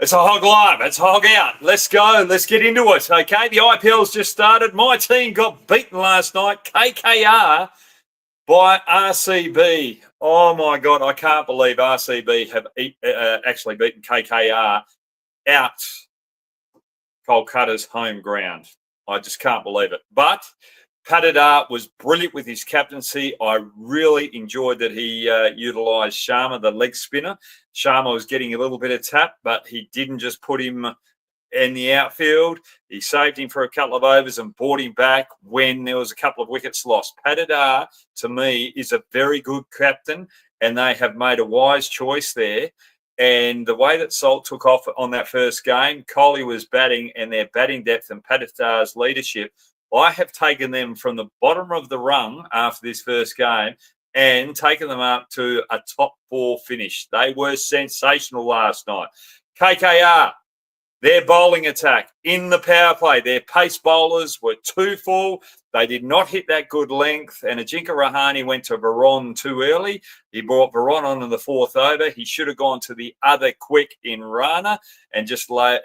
It's a hog live. It's hog out. Let's go. Let's get into it. Okay, the IPL's just started. My team got beaten last night, KKR, by RCB. Oh, my God. I can't believe RCB have actually beaten KKR out Kolkata's home ground. I just can't believe it. But Patidar was brilliant with his captaincy. I really enjoyed that he utilised Sharma, the leg spinner. Sharma was getting a little bit of tap, but he didn't just put him in the outfield. He saved him for a couple of overs and brought him back when there was a couple of wickets lost. Patidar, to me, is a very good captain, and they have made a wise choice there. And the way that Salt took off on that first game, Kohli was batting, and their batting depth and Patidar's leadership, I have taken them from the bottom of the rung after this first game and taken them up to a top 4 finish. They were sensational last night. KKR, their bowling attack in the power play, their pace bowlers were too full. They did not hit that good length, and Ajinkya Rahane went to Varane too early. He brought Varane on in the 4th over. He should have gone to the other quick in Rana and just allowed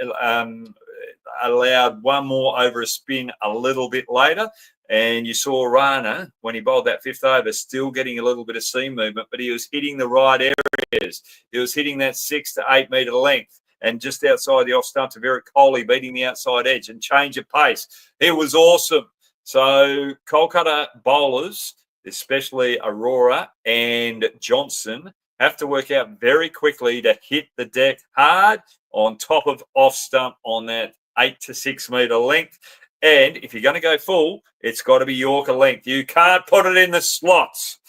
one more over a spin a little bit later. And you saw Rana, when he bowled that 5th over, still getting a little bit of seam movement, but he was hitting the right areas. He was hitting that 6 to 8 metre length. And just outside the off stump to Virat Kohli beating the outside edge and change of pace. It was awesome. So Kolkata bowlers, especially Aurora and Johnson, have to work out very quickly to hit the deck hard on top of off stump on that 8 to 6 metre length. And if you're going to go full, it's got to be Yorker length. You can't put it in the slots.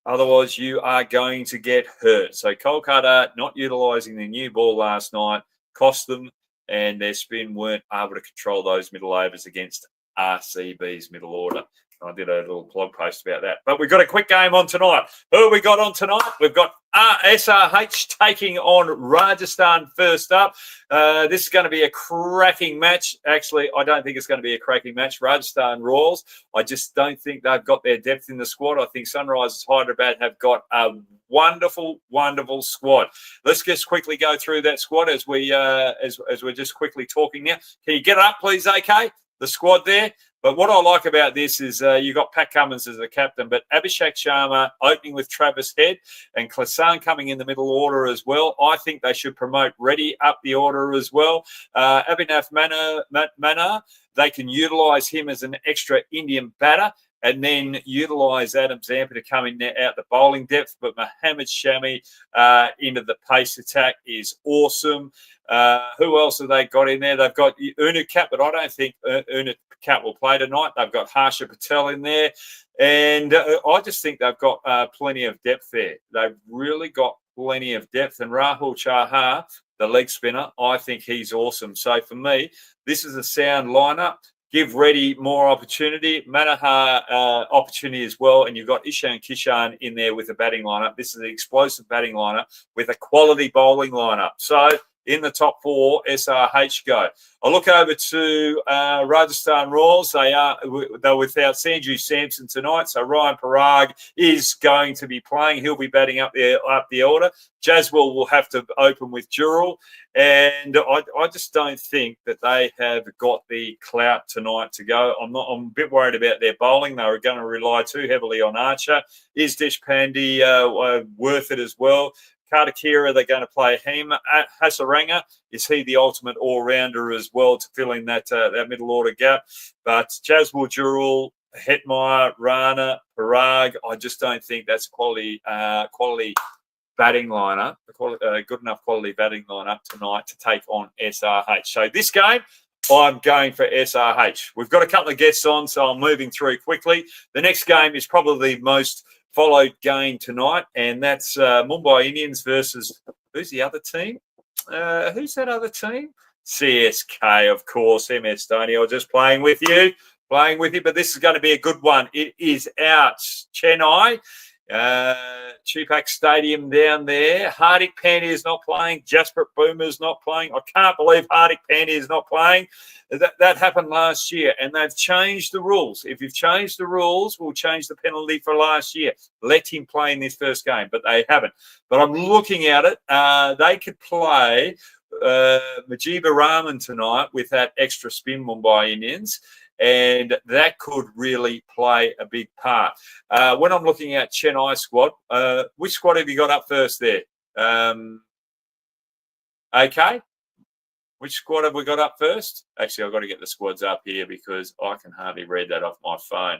Otherwise, you are going to get hurt. So Kolkata not utilising the new ball last night cost them, and their spin weren't able to control those middle overs against RCB's middle order. I did a little blog post about that. But we've got a quick game on tonight. Who have we got on tonight? We've got SRH taking on Rajasthan first up. This is going to be a cracking match. Actually, I don't think it's going to be a cracking match. Rajasthan Royals, I just don't think they've got their depth in the squad. I think Sunrisers Hyderabad have got a wonderful, wonderful squad. Let's just quickly go through that squad as we're just quickly talking now. Can you get it up, please, AK? The squad there. But what I like about this is you've got Pat Cummins as the captain, but Abhishek Sharma opening with Travis Head and Klasan coming in the middle order as well. I think they should promote Reddy up the order as well. Abhinav Mana, they can utilise him as an extra Indian batter and then utilise Adam Zampa to come in there out the bowling depth. But Mohammad Shami into the pace attack is awesome. Who else have they got in there? They've got Unukat, but I don't think Unukat will play tonight. They've got Harsha Patel in there. And I just think they've got plenty of depth there. They've really got plenty of depth. And Rahul Chahar, the leg spinner, I think he's awesome. So for me, this is a sound lineup. Give Reddy more opportunity, Manohar opportunity as well, and you've got Ishan Kishan in there with a batting lineup. This is an explosive batting lineup with a quality bowling lineup. So in the top 4, SRH go. I look over to Rajasthan Royals. They're without Sanju Samson tonight, so Ryan Parag is going to be playing. He'll be batting up the order. Jaswell will have to open with Jurel, and I just don't think that they have got the clout tonight to go. I'm a bit worried about their bowling. They were going to rely too heavily on Archer. Is Deshpande worth it as well? Kartakira, they're going to play him. Hasaranga, is he the ultimate all-rounder as well to fill in that middle order gap? But Jaswell, Jurel, Hetmeyer, Rana, Parag, I just don't think that's quality batting lineup, good enough quality batting lineup tonight to take on SRH. So this game, I'm going for SRH. We've got a couple of guests on, so I'm moving through quickly. The next game is probably the most followed game tonight, and that's Mumbai Indians versus, who's the other team? Who's that other team? CSK, of course. MS Dhoni. I was just playing with you, but this is going to be a good one. It is out Chennai. Chupak Stadium down there. Hardik Pandya is not playing. Jasprit Bumrah is not playing. I can't believe Hardik Pandya is not playing. That happened last year, and they've changed the rules. If you've changed the rules, we'll change the penalty for last year. Let him play in this first game, but they haven't. But I'm looking at it. They could play Mujiba Rahman tonight with that extra spin, Mumbai Indians, and that could really play a big part. When I'm looking at Chennai squad, which squad have you got up first there? Okay. Which squad have we got up first? Actually, I've got to get the squads up here because I can hardly read that off my phone.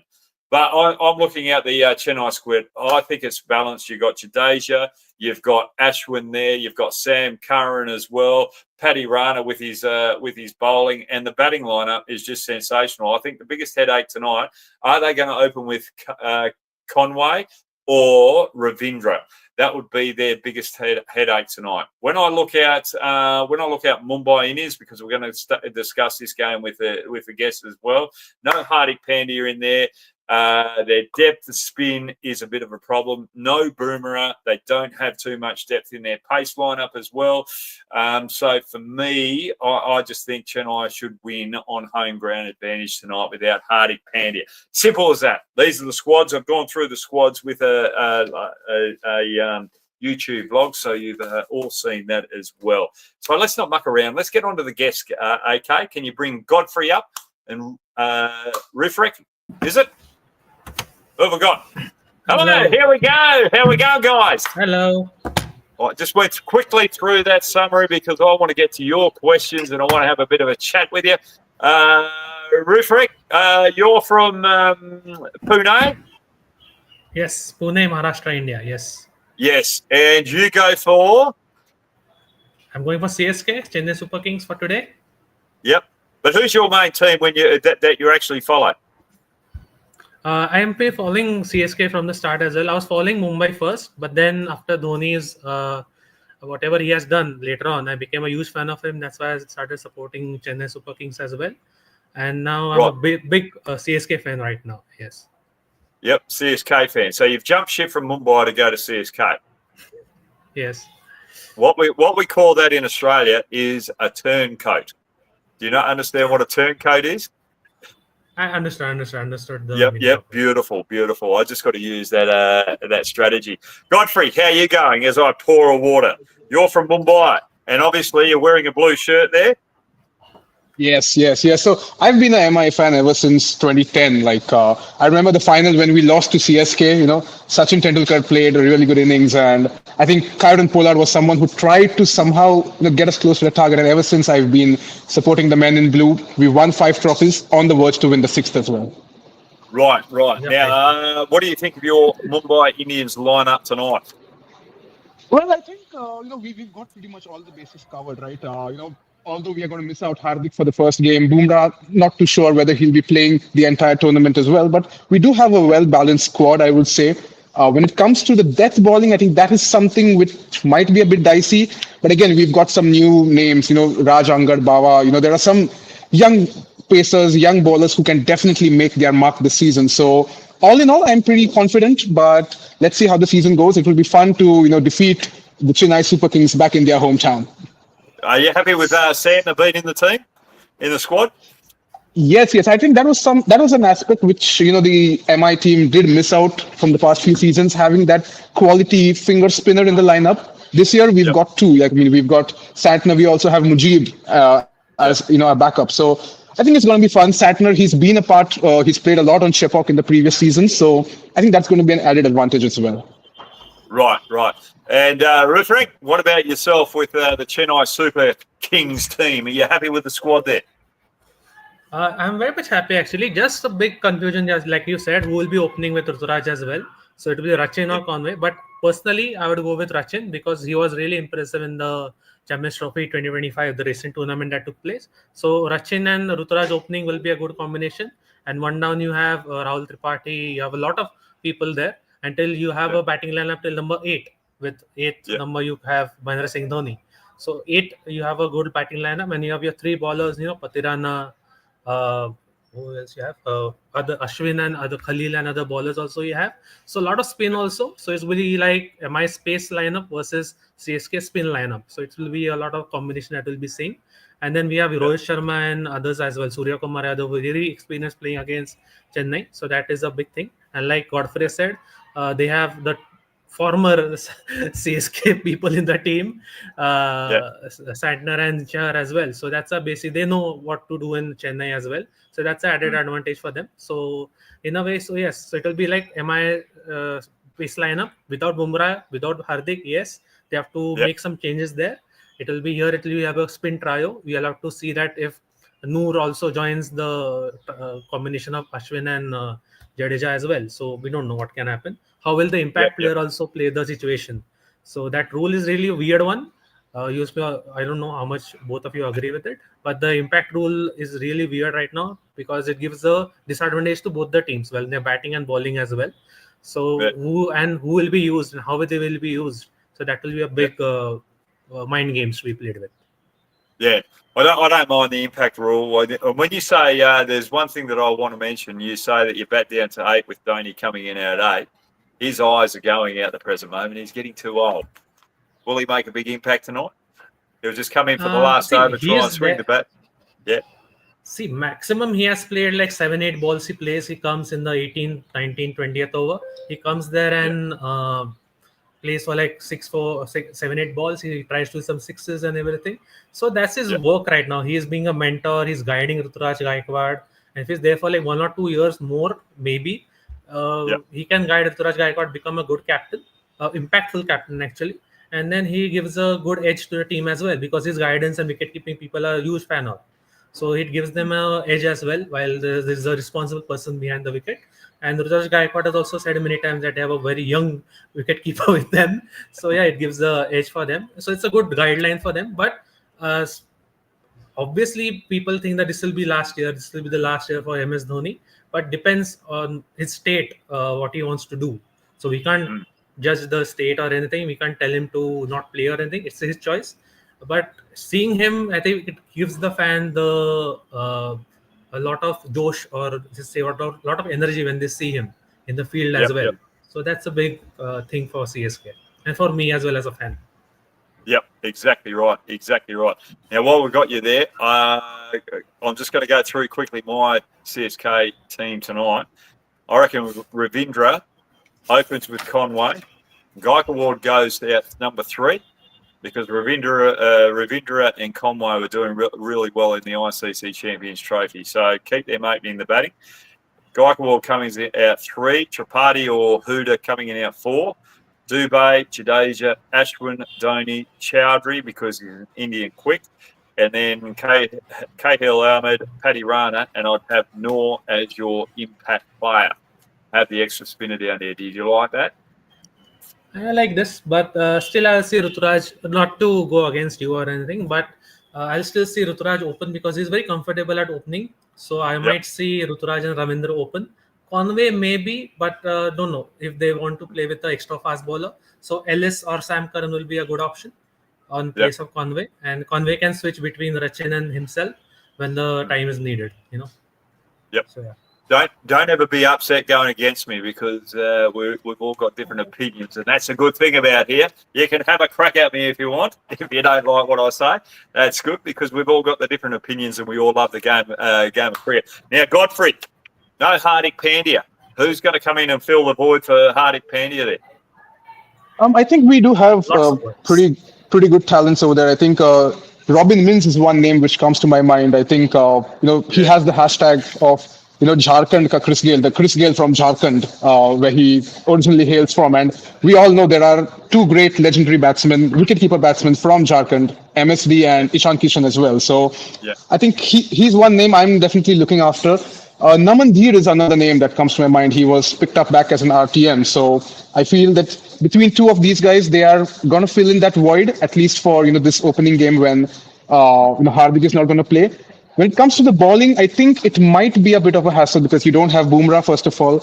But I'm looking at the Chennai squad. I think it's balanced. You've got Jadeja, you've got Ashwin there, you've got Sam Curran as well, Paddy Rana with his bowling, and the batting lineup is just sensational. I think the biggest headache tonight, are they going to open with Conway or Ravindra? That would be their biggest headache tonight. When I look at Mumbai Indians, because we're going to discuss this game with the guests as well. No Hardik Pandya in there. Their depth of spin is a bit of a problem. No Boomerang. They don't have too much depth in their pace lineup as well. So for me, I just think Chennai should win on home ground advantage tonight without Hardik Pandya. Simple as that. These are the squads. I've gone through the squads with a YouTube vlog, so you've all seen that as well. So let's not muck around. Let's get on to the guests. AK, can you bring Godfrey up and Rifrick? Is it? Who have we got? Hello. Here we go. Here we go, guys. Hello. I just went quickly through that summary because I want to get to your questions and I want to have a bit of a chat with you. Rifrick, you're from Pune? Yes, Pune, Maharashtra, India. Yes. Yes, and you go for? I'm going for CSK, Chennai Super Kings for today. Yep. But who's your main team when that you actually follow? I am following CSK from the start as well. I was following Mumbai first, but then after Dhoni's whatever he has done later on, I became a huge fan of him. That's why I started supporting Chennai Super Kings as well. And now I'm a big CSK fan right now. Yes. Yep, CSK fan. So you've jumped ship from Mumbai to go to CSK. Yes. What we call that in Australia is a turncoat. Do you not understand what a turncoat is? I understood. Yep. Beautiful. I just got to use that strategy. Godfrey, how are you going as I pour a water? You're from Mumbai, and obviously you're wearing a blue shirt there. Yes. So I've been a MI fan ever since 2010. I remember the final when we lost to CSK. Sachin Tendulkar played a really good innings, and I think Kyron Pollard was someone who tried to somehow get us close to the target. And ever since, I've been supporting the men in blue. We won 5 trophies, on the verge to win the 6th as well. Right. Now, what do you think of your Mumbai Indians lineup tonight? Well, I think we've got pretty much all the bases covered, right? Although we are going to miss out Hardik for the first game, Bumrah, not too sure whether he'll be playing the entire tournament as well. But we do have a well-balanced squad, I would say. When it comes to the death bowling, I think that is something which might be a bit dicey. But again, we've got some new names, Raj Angad, Bawa. There are some young pacers, young bowlers who can definitely make their mark this season. So all in all, I'm pretty confident. But let's see how the season goes. It will be fun to defeat the Chennai Super Kings back in their hometown. Are you happy with Santner being in the team, in the squad? Yes. I think that was an aspect which the MI team did miss out from the past few seasons, having that quality finger spinner in the lineup. This year we've got 2. We've got Santner. We also have Mujib as a backup. So I think it's going to be fun. Santner, he's been a part. He's played a lot on Shepok in the previous season, so I think that's going to be an added advantage as well. Right. And Rifrick, what about yourself with the Chennai Super Kings team? Are you happy with the squad there? I'm very much happy, actually. Just a big confusion, just like you said, who will be opening with Ruturaj as well. So it will be Rachin or Conway. But personally, I would go with Rachin because he was really impressive in the Champions Trophy 2025, the recent tournament that took place. So Rachin and Ruturaj opening will be a good combination. And one down, you have Rahul Tripathi. You have a lot of people there until you have a batting lineup till number 8. With 8th number, you have Mahendra Singh Dhoni. So 8, you have a good batting lineup, and you have your 3 bowlers, Patirana, who else you have? Other Ashwin and other Khalil and other bowlers also you have. So a lot of spin also. So it's really like MI space lineup versus CSK spin lineup. So it will be a lot of combination that will be seen. And then we have Rohit Sharma and others as well. Surya Kumar Yadav, very experienced playing against Chennai. So that is a big thing. And like Godfrey said, they have the former CSK people in the team, Santner and Chahar as well. So that's a basic. They know what to do in Chennai as well. So that's an added advantage for them. So in a way, so yes, so it will be like MI pace lineup without Bumrah, without Hardik. Yes, they have to make some changes there. It will be here. It will have a spin trio. We will have to see that if Noor also joins the combination of Ashwin and Jadeja as well. So we don't know what can happen. How will the impact player also play the situation? So that rule is really a weird one. I don't know how much both of you agree with it, but the impact rule is really weird right now because it gives a disadvantage to both the teams. Well, they're batting and bowling as well. So who will be used and how they will be used? So that will be a big mind games to be played with. Yeah, I don't mind the impact rule. When you say there's one thing that I want to mention, you say that you bat down to 8 with Dhoni coming in at 8. His eyes are going out at the present moment. He's getting too old. Will he make a big impact tonight? He'll just come in for the last over, try and swing the bat. Yeah. See, maximum he has played like 7-8 balls he plays. He comes in the 18th, 19th, 20th over. He comes there and plays for like 7-8 balls. He tries to do some sixes and everything. So that's his work right now. He is being a mentor. He's guiding Ruturaj Gaikwad. And if he's there for like 1 or 2 years more, maybe he can guide Ruturaj Gaikwad become a good captain, impactful captain actually. And then he gives a good edge to the team as well because his guidance and wicket keeping people are a huge fan of. So it gives them an edge as well while there's a responsible person behind the wicket. And Ruturaj Gaikwad has also said many times that they have a very young wicket keeper with them. So yeah, it gives the edge for them. So it's a good guideline for them. But obviously people think that this will be last year. This will be the last year for MS Dhoni. But depends on his state, what he wants to do. So we can't judge the state or anything. We can't tell him to not play or anything. It's his choice. But seeing him, I think it gives the fan a lot of josh or just say a lot of energy when they see him in the field as well. So that's a big thing for CSK and for me as well as a fan. Yep, exactly right. Now, while we've got you there, I'm just going to go through quickly my CSK team tonight. I reckon Ravindra opens with Conway. Gaikwad goes out number 3 because Ravindra and Conway were doing really well in the ICC Champions Trophy. So keep them opening the batting. Gaikwad coming out 3. Tripathi or Huda coming in out 4. Dubey, Jadeja, Ashwin, Dhoni, Chowdhury because he's an Indian quick. And then Kahil Ahmed, Paddy Rana, and I'd have Noor as your impact player. Have the extra spinner down there. Did you like that? I like this, but still I'll see Ruturaj, not to go against you or anything, but I'll still see Ruturaj open because he's very comfortable at opening. So I might see Ruturaj and Ravindra open. Conway maybe, but don't know if they want to play with the extra fast bowler. So Ellis or Sam Curran will be a good option on place of Conway. And Conway can switch between Rachin and himself when the time is needed, Yep. So, yeah. Don't ever be upset going against me because we've all got different opinions, and that's a good thing about here. You can have a crack at me if you want. If you don't like what I say, that's good because we've all got the different opinions and we all love the game of cricket. Now, Godfrey, no Hardik Pandya. Who's going to come in and fill the void for Hardik Pandya there? I think we do have pretty good talents over there. I think Robin Mins is one name which comes to my mind. I think he has the hashtag of Jharkhand ka Chris Gayle, the Chris Gayle from Jharkhand, where he originally hails from. And we all know there are 2 great legendary batsmen, wicketkeeper batsmen from Jharkhand, MSD and Ishan Kishan as well. So I think he's one name I'm definitely looking after. Naman Dheer is another name that comes to my mind. He was picked up back as an RTM. So I feel that between 2 of these guys, they are going to fill in that void, at least for this opening game when Hardik is not going to play. When it comes to the bowling, I think it might be a bit of a hassle because you don't have Bumrah, first of all.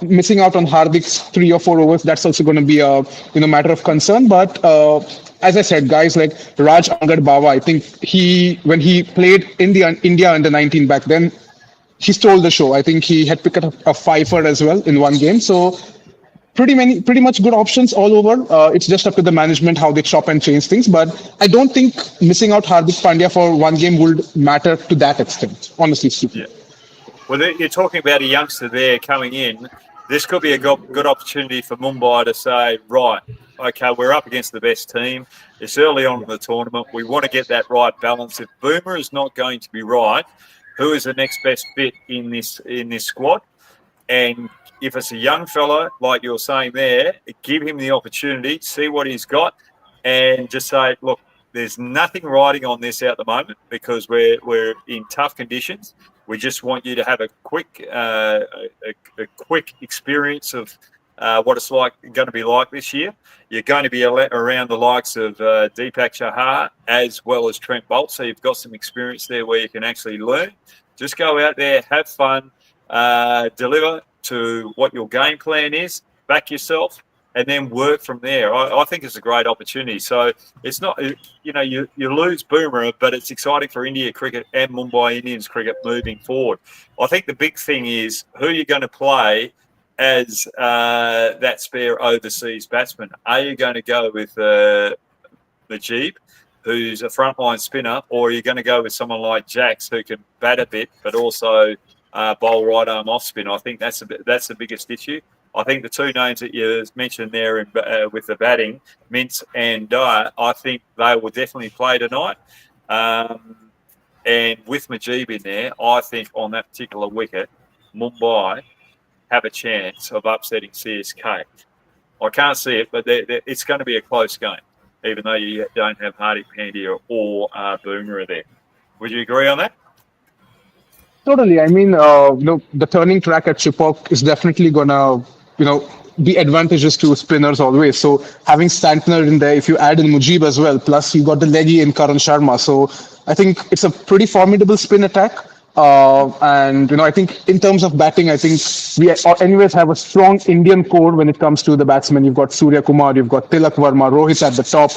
Missing out on Hardik's 3 or 4 overs, that's also going to be a matter of concern. But as I said, guys like Raj Angad Bawa, I think when he played in the India under-19 back then, he stole the show. I think he had picked up a 5-er as well in one game. So pretty much good options all over. It's just up to the management how they chop and change things. But I don't think missing out Hardik Pandya for one game would matter to that extent, honestly speaking. Yeah. Well, you're talking about a youngster there coming in. this could be a good opportunity for Mumbai to say, right, okay, we're up against the best team. It's early on in the tournament. We want to get that right balance. If Boomer is not going to be right, who is the next best fit in this squad? And if it's a young fella, like you're saying there, give him the opportunity, see what he's got, and just say, look, there's nothing riding on this at the moment because we're in tough conditions. We just want you to have a quick experience of what it's going to be like this year. You're going to be around the likes of Deepak Chahar as well as Trent Bolt, so you've got some experience there where you can actually learn. Just go out there, have fun, deliver to what your game plan is, back yourself, and then work from there. I think it's a great opportunity. So it's not, you lose Boomer, but it's exciting for India cricket and Mumbai Indians cricket moving forward. I think the big thing is who you're going to play as that spare overseas batsman. Are you going to go with Mujib, who's a frontline spinner, or are you going to go with someone like Jax, who can bat a bit, but also bowl right arm off spin? I think that's the biggest issue. I think the two names that you mentioned there with the batting, Mintz and Dyer, I think they will definitely play tonight. And with Mujib in there, I think on that particular wicket, Mumbai have a chance of upsetting CSK. I can't see it, but it's going to be a close game, even though you don't have Hardik Pandya or Boomer there. Would you agree on that? Totally. I mean, the turning track at Chipok is definitely gonna, be advantageous to spinners always. So having Santner in there, if you add in Mujib as well, plus you got the leggy in Karan Sharma. So I think it's a pretty formidable spin attack. And I think in terms of batting, I think we anyways have a strong Indian core when it comes to the batsmen. You've got Surya Kumar, you've got Tilak Verma, Rohit at the top,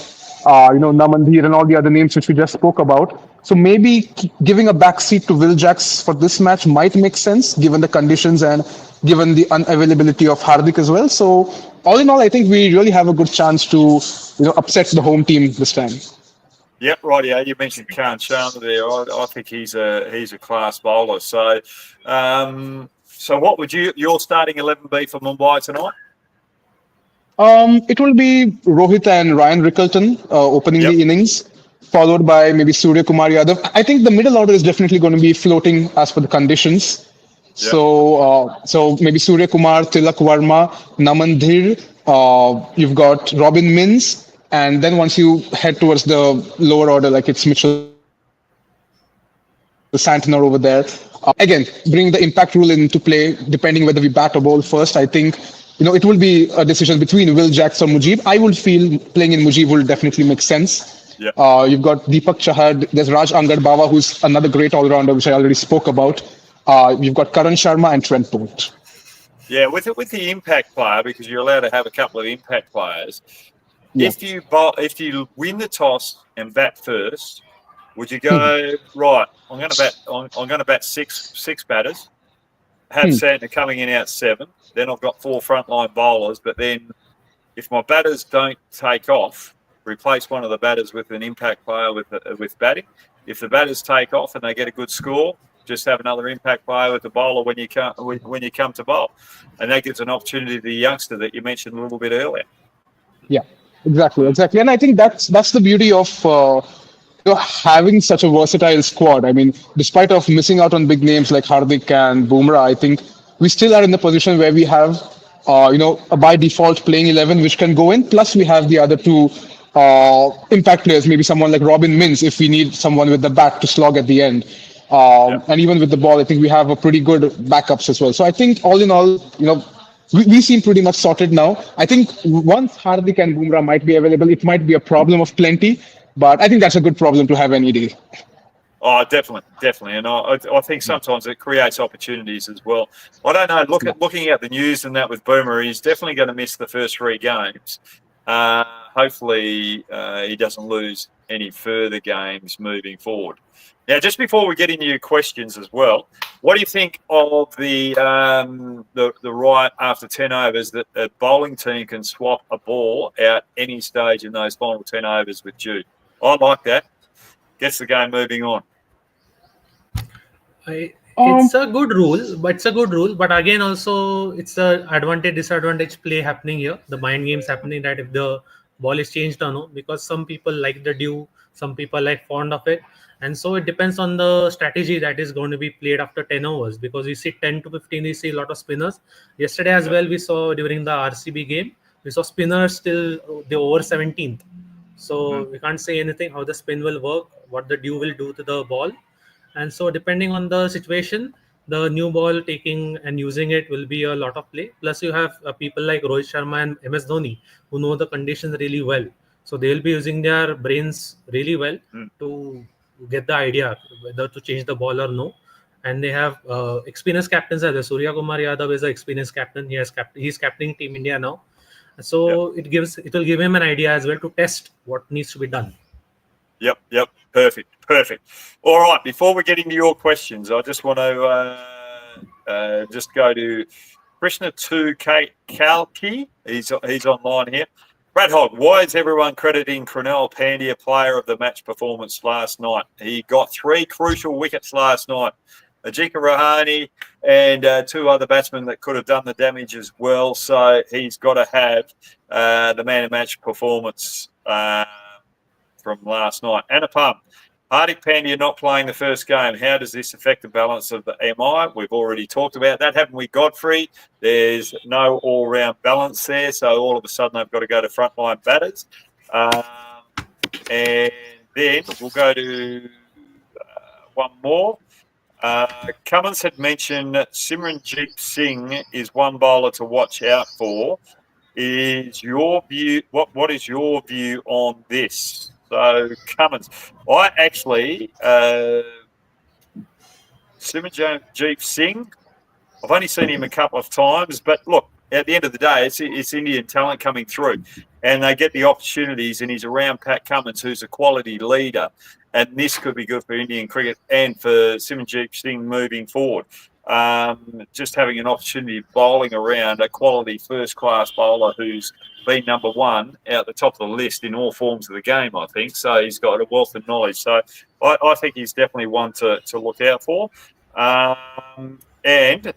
Namandhir and all the other names which we just spoke about. So maybe giving a backseat to Will Jacks for this match might make sense given the conditions and given the unavailability of Hardik as well. So all in all, I think we really have a good chance to upset the home team this time. Yep, right. Yeah, you mentioned Karan Sharma there. I think he's a class bowler. So, so what would your starting 11 be for Mumbai tonight? It will be Rohit and Ryan Rickelton opening the innings, followed by maybe Surya Kumar Yadav. I think the middle order is definitely going to be floating as per the conditions. Yep. So maybe Surya Kumar, Tilak Verma, Namandhir. You've got Robin Mins. And then once you head towards the lower order, like it's Mitchell, the Santner over there. Again, bring the impact rule into play, depending whether we bat or bowl first. I think, it will be a decision between Will Jacks or Mujib. I would feel playing in Mujib will definitely make sense. Yeah. You've got Deepak Chahar. There's Raj Angad-Bawa, who's another great all-rounder, which I already spoke about. You've got Karan Sharma and Trent Bolt. Yeah, with the impact player, because you're allowed to have a couple of impact players. Yeah. If you win the toss and bat first, would you go right? I'm going to bat six batters. Have Santner coming in out 7. Then I've got 4 frontline bowlers. But then, if my batters don't take off, replace one of the batters with an impact player with batting. If the batters take off and they get a good score, just have another impact player with the bowler when you come to bowl, and that gives an opportunity to the youngster that you mentioned a little bit earlier. Yeah. Exactly, and I think that's the beauty of having such a versatile squad. I mean, despite of missing out on big names like Hardik and Bumrah, I think we still are in the position where we have a by default playing 11 which can go in. Plus, we have the other 2 impact players, maybe someone like Robin Mins if we need someone with the bat to slog at the end. And even with the ball, I think we have a pretty good backups as well. So I think all in all, we seem pretty much sorted now. I think once Hardik and Bumrah might be available, it might be a problem of plenty, but I think that's a good problem to have any day. Oh, definitely. And I think sometimes it creates opportunities as well. I don't know, looking at the news and that with Boomer, he's definitely going to miss the first 3 games. Hopefully he doesn't lose any further games moving forward. Now, just before we get into your questions as well, what do you think of the right after 10 overs that a bowling team can swap a ball out any stage in those final 10 overs with Jude? I like that. Gets the game moving on. Um, It's a good rule, but But again, also it's a advantage disadvantage play happening here. The mind games happening that if the ball is changed or no, because some people like the dew, some people like fond of it, and so it depends on the strategy that is going to be played after 10 overs. Because we see 10 to 15, we see a lot of spinners. Yesterday as Yep. well, we saw during the RCB game, we saw spinners till the over 17th. So Mm. we can't say anything how the spin will work, what the dew will do to the ball, and so depending on the situation, the new ball taking and using it will be a lot of play. Plus you have people like Rohit Sharma and MS Dhoni who know the conditions really well, so they'll be using their brains really well Mm. to get the idea whether to change the ball or no. And they have experienced captains as well. Surya Kumar Yadav is an experienced captain. He's captaining Team India now, Yep. so it will give him an idea as well to test what needs to be done. Yep. Perfect. All right. Before we get into your questions, I just want to just go to Krishna 2K Kalki. He's online here. Brad Hogg, why is everyone crediting Krunal Pandya player of the match performance last night? He got 3 crucial wickets last night. Ajika Rahane and 2 other batsmen that could have done the damage as well. So he's got to have the man of match performance from last night. Anupam, Hardik Pandya not playing the first game. How does this affect the balance of the MI? We've already talked about that, haven't we, Godfrey? There's no all-round balance there, so all of a sudden they've got to go to frontline batters. And then we'll go to one more. Cummins had mentioned Simranjeet Singh is one bowler to watch out for. Is your view? What is your view on this? So Cummins, I actually Simranjeet Singh. I've only seen him a couple of times, but look, at the end of the day, it's Indian talent coming through, and they get the opportunities. And he's around Pat Cummins, who's a quality leader, and this could be good for Indian cricket and for Simranjeet Singh moving forward. Just having an opportunity of bowling around a quality first-class bowler who's been number 1 out the top of the list in all forms of the game, I think. So he's got a wealth of knowledge. So I think he's definitely one to look out for. And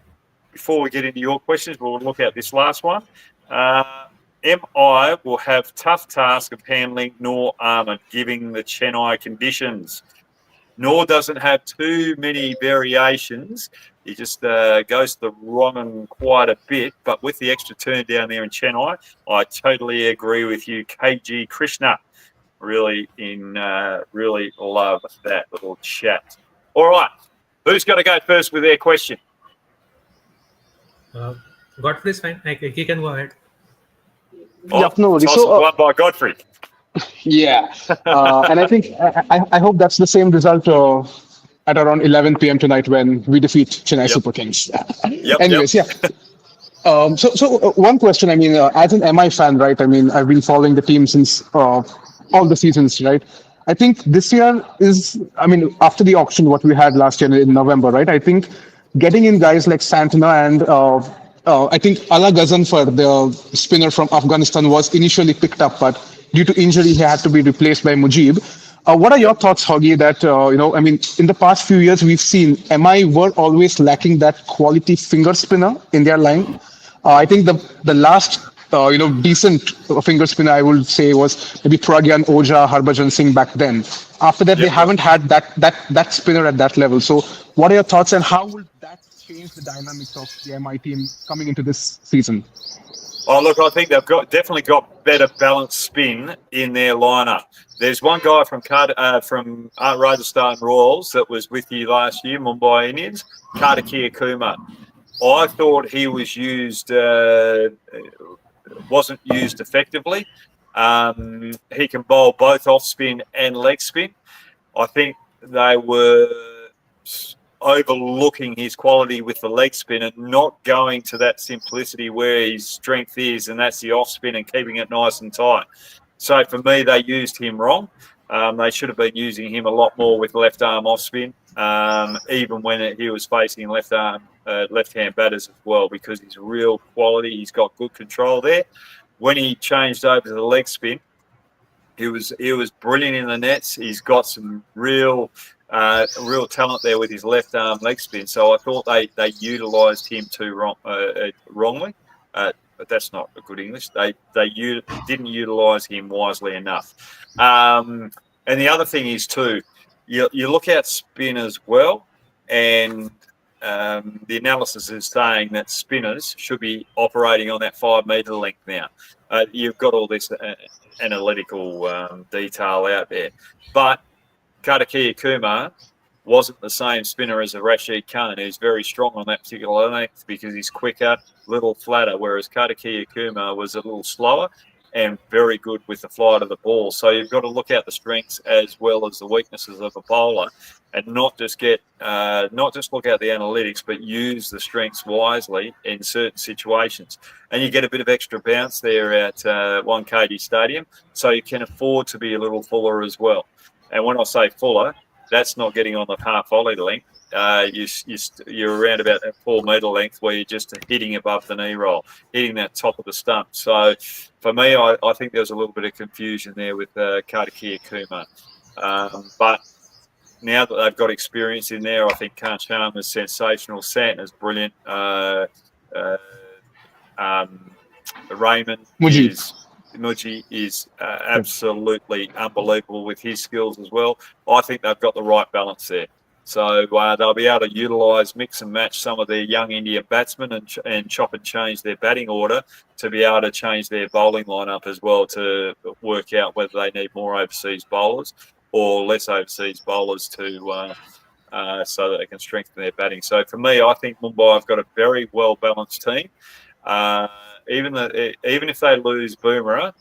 before we get into your questions, we'll look at this last one. MI will have tough task of handling Noor Ahmed, given the Chennai conditions. Noor doesn't have too many variations. He just goes to the wrong and quite a bit. But with the extra turn down there in Chennai, I totally agree with you, KG Krishna. Really love that little chat. All right. Who's got to go first with their question? Godfrey is fine. He can go ahead. Yep, no worries. Toss So, one by Godfrey. yeah, and I think I hope that's the same result at around 11 p.m. tonight when we defeat Chennai Super Kings. Anyways, yeah. So one question. I mean, as an MI fan, right? I mean, I've been following the team since all the seasons, right? I think this year is, I mean, after the auction, what we had last year in November, right? I think getting in guys like Santana and I think Ala Ghazan for the spinner from Afghanistan was initially picked up, but due to injury, he had to be replaced by Mujib. What are your thoughts, Hoggy, that, I mean, in the past few years, we've seen MI were always lacking that quality finger spinner in their line. I think the last, decent finger spinner, I would say, was maybe Pragyan Oja, Harbhajan Singh back then. After that, they haven't had that spinner at that level. So what are your thoughts, and how will that change the dynamics of the MI team coming into this season? Oh, look, I think they've definitely got better balanced spin in their lineup. There's one guy from Rajasthan Royals that was with you last year, Mumbai Indians, Karthikeya Kumar. I thought he was wasn't used effectively. He can bowl both off spin and leg spin. I think they were overlooking his quality with the leg spin and not going to that simplicity where his strength is, and that's the off spin and keeping it nice and tight. So for me, they used him wrong. They should have been using him a lot more with left arm off spin, even when he was facing left-hand batters as well, because he's real quality. He's got good control there. When he changed over to the leg spin, he was brilliant in the nets. He's got some real real talent there with his left arm leg spin. So I thought they utilised him too wrongly. But that's not a good English. They didn't utilise him wisely enough. And the other thing is too, you look at spin as well, and the analysis is saying that spinners should be operating on that 5 metre length now. You've got all this analytical detail out there, but Kartikeya Kumar wasn't the same spinner as a Rashid Khan, who's very strong on that particular length because he's quicker, little flatter, whereas Kartikeya Kumar was a little slower and very good with the flight of the ball. So you've got to look at the strengths as well as the weaknesses of a bowler, and not just look at the analytics, but use the strengths wisely in certain situations. And you get a bit of extra bounce there at Wankhede Stadium, so you can afford to be a little fuller as well. And when I say fuller, that's not getting on the half volley length. You're around about that 4 metre length where you're just hitting above the knee roll, hitting that top of the stump. So for me, I think there's a little bit of confusion there with Kartikeya Kumar. But now that they've got experience in there, I think Khan Sharma's sensational. Santner's brilliant. Raymond Muji is absolutely unbelievable with his skills as well. I think they've got the right balance there. So they'll be able to mix and match some of their young Indian batsmen and chop and change their batting order to be able to change their bowling lineup as well to work out whether they need more overseas bowlers or less overseas bowlers to so that they can strengthen their batting. So for me, I think Mumbai have got a very well-balanced team. Even if they lose Boomerang,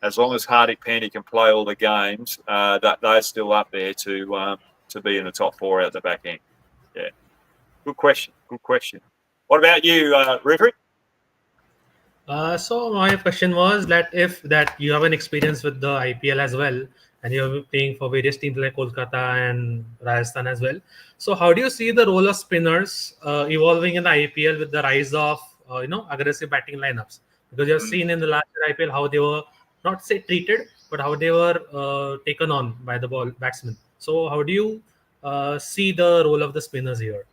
as long as Hardik Pandya can play all the games, that they're still up there to be in the top 4 out the back end. Yeah, good question. What about you, Referee? So my question was that if you have an experience with the IPL as well, and you're playing for various teams like Kolkata and Rajasthan as well. So how do you see the role of spinners evolving in the IPL with the rise of aggressive batting lineups? Because you've seen in the last IPL how they were not say treated, but how they were taken on by the batsmen. So how do you see the role of the spinners here?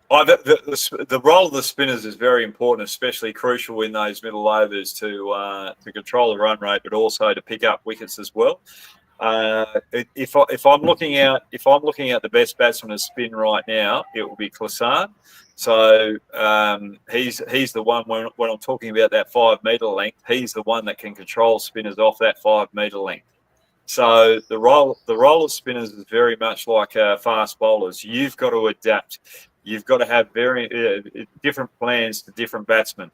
The role of the spinners is very important, especially crucial in those middle overs to control the run rate, but also to pick up wickets as well. If I'm looking at the best batsman to spin right now, it will be Klasan. So he's the one when I'm talking about that 5 metre length, he's the one that can control spinners off that 5 metre length. So the role of spinners is very much like fast bowlers. You've got to adapt. You've got to have very different plans to different batsmen.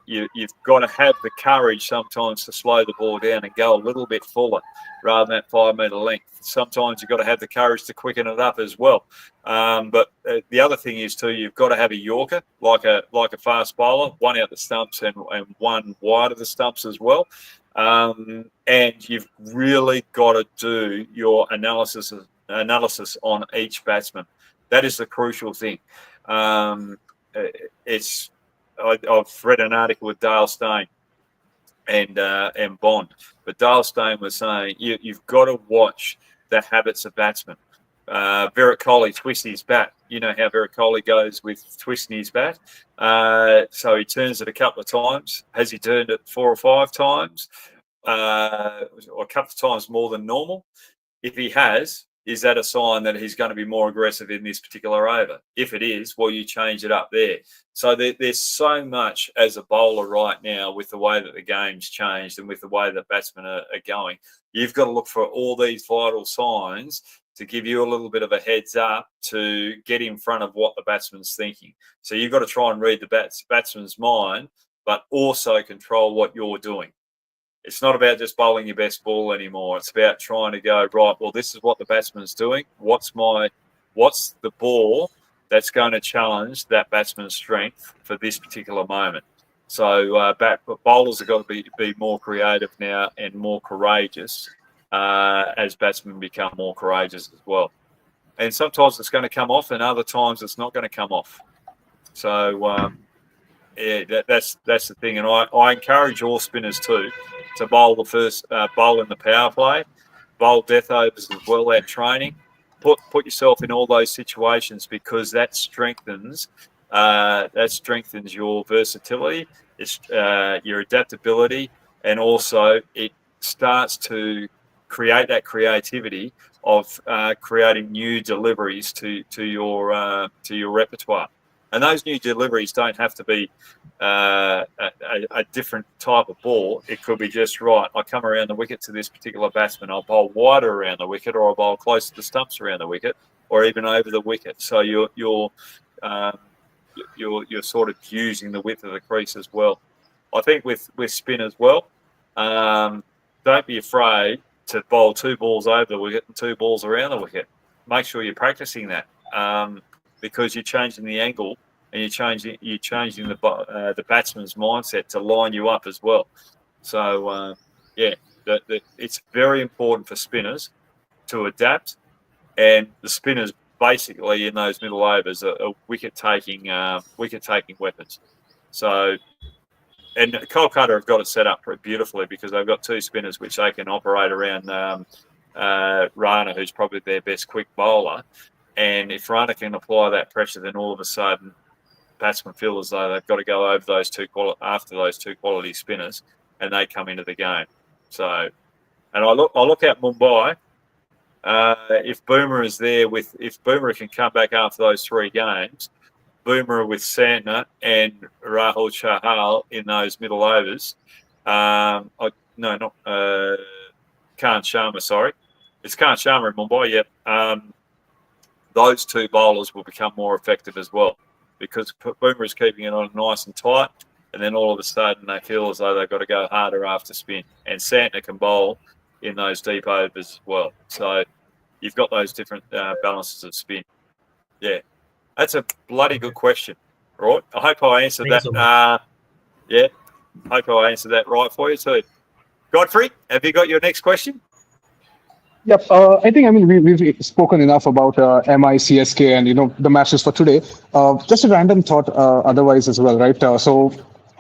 You've got to have the courage sometimes to slow the ball down and go a little bit fuller rather than that 5 metre length. Sometimes you've got to have the courage to quicken it up as well. But the other thing is too, you've got to have a Yorker like a fast bowler, one out the stumps and one wide of the stumps as well. And you've really got to do your analysis on each batsman. That is the crucial thing. I've read an article with Dale Steyn and Bond, but Dale Steyn was saying you've got to watch the habits of batsmen. Virat Kohli twisting his bat. You know how Virat Kohli goes with twisting his bat. So he turns it a couple of times. Has he turned it 4 or 5 times? Or a couple of times more than normal? If he has, is that a sign that he's going to be more aggressive in this particular over? If it is, well, you change it up there. So there's so much as a bowler right now with the way that the game's changed and with the way that batsmen are going. You've got to look for all these vital signs to give you a little bit of a heads up to get in front of what the batsman's thinking. So you've got to try and read the batsman's mind, but also control what you're doing. It's not about just bowling your best ball anymore. It's about trying to go, right, well, this is what the batsman's doing. What's the ball that's going to challenge that batsman's strength for this particular moment? So bowlers have got to be more creative now and more courageous as batsmen become more courageous as well. And sometimes it's going to come off and other times it's not going to come off. So, yeah, that's the thing. And I encourage all spinners too to bowl the first bowl in the power play, bowl death overs as well at training, put yourself in all those situations, because that strengthens your versatility, your adaptability, and also it starts to create that creativity of creating new deliveries to your repertoire. And those new deliveries don't have to be a different type of ball. It could be just, right, I come around the wicket to this particular batsman, I'll bowl wider around the wicket, or I'll bowl close to the stumps around the wicket, or even over the wicket. So you're sort of using the width of the crease as well. I think with spin as well, don't be afraid to bowl 2 balls over the wicket and 2 balls around the wicket. Make sure you're practicing that, because you're changing the angle and you're changing the batsman's mindset to line you up as well. So it's very important for spinners to adapt, and the spinners basically in those middle overs are wicket taking weapons. So, and Kolkata have got it set up beautifully, because they've got 2 spinners which they can operate around Rana, who's probably their best quick bowler. And if Rana can apply that pressure, then all of a sudden batsmen feel as though they've got to go over those after those 2 quality spinners, and they come into the game. So, and I look at Mumbai. If Boomer is there if Boomer can come back after those 3 games, Boomer with Santner and Rahul Chahal in those middle overs. Khan Sharma, sorry. It's Khan Sharma in Mumbai, yep. Those 2 bowlers will become more effective as well, because Boomer is keeping it on nice and tight, and then all of a sudden they feel as though they've got to go harder after spin. And Santner can bowl in those deep overs as well. So you've got those different balances of spin. Yeah. That's a bloody good question, right? I hope I answered that. So Hope I answered that right for you too. Godfrey, have you got your next question? Yep. I think, we've spoken enough about MI, CSK, and, the matches for today. Just a random thought otherwise as well, right? So